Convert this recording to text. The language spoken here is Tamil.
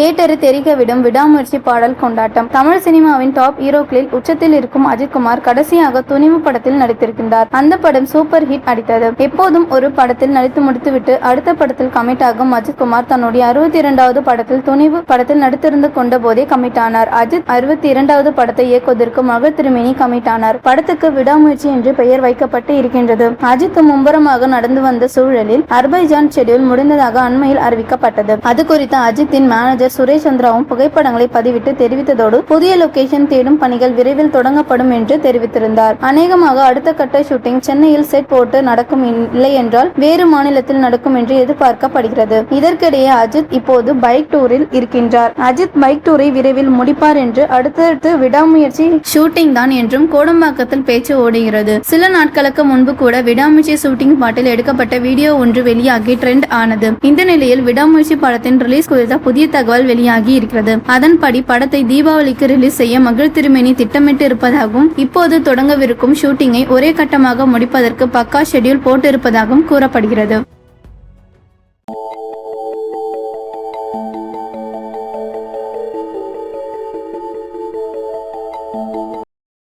தியேட்டரை தெரிக்கவிடும் விடாமுயற்சி பாடல் கொண்டாட்டம். தமிழ் சினிமாவின் டாப் ஹீரோக்களில் உச்சத்தில் இருக்கும் அஜித்குமார் கடைசியாக துணிவு படத்தில் நடித்திருக்கின்றார். அந்த படம் சூப்பர் ஹிட் அடித்தது. எப்போதும் ஒரு படத்தில் நடித்து முடித்துவிட்டு அடுத்த படத்தில் கமிட் ஆகும் அஜித்குமார் தன்னுடைய 62வது படத்தில் துணிவு படத்தில் நடித்திருந்து கொண்ட போதே கமிட் ஆனார். அஜித் 62வது படத்தை இயக்குவதற்கு மகள் திருமேனி கமிட் ஆனார். படத்துக்கு விடாமுயற்சி என்று பெயர் வைக்கப்பட்டு இருக்கின்றது. அஜித் மும்பரமாக நடந்து வந்த சூழலில் அர்பைஜான் ஷெட்யூல் முடிந்ததாக அண்மையில் அறிவிக்கப்பட்டது. அது குறித்து அஜித்தின் மேனேஜர் சுரேஷ் சந்திராவும் புகைப்படங்களை பதிவிட்டு தெரிவித்ததோடு புதிய லொகேஷன் தேடும் பணிகள் விரைவில் தொடங்கப்படும் என்று தெரிவித்திருந்தார். அநேகமாக அடுத்த கட்ட ஷூட்டிங் சென்னையில் செட் போட்டு நடக்கும், இல்லை என்றால் வேறு மாநிலத்தில் நடக்கும் என்று எதிர்பார்க்கப்படுகிறது. இதற்கிடையே அஜித் இப்போது பைக் டூரில் இருக்கின்றார். அஜித் பைக் டூரை விரைவில் முடிப்பார் என்று அடுத்தடுத்து விடாமுயற்சி ஷூட்டிங் தான் என்றும் கோடம்பாக்கத்தில் பேச்சு ஓடுகிறது. சில நாட்களுக்கு முன்பு கூட விடாமுயற்சி ஷூட்டிங் பாட்டில் எடுக்கப்பட்ட வீடியோ ஒன்று வெளியாகி ட்ரெண்ட் ஆனது. இந்த நிலையில் விடாமுயற்சி படத்தின் ரிலீஸ் குறித்த புதிய தகவல் வெளியாகி இருக்கிறது. அதன்படி படத்தை தீபாவளிக்கு ரிலீஸ் செய்ய மகள் திருமேனி திட்டமிட்டு இருப்பதாகவும் இப்போது தொடங்கவிருக்கும் ஷூட்டிங்கை ஒரே கட்டமாக முடிப்பதற்கு பக்கா ஷெட்யூல் போட்டு இருப்பதாகவும் கூறப்படுகிறது.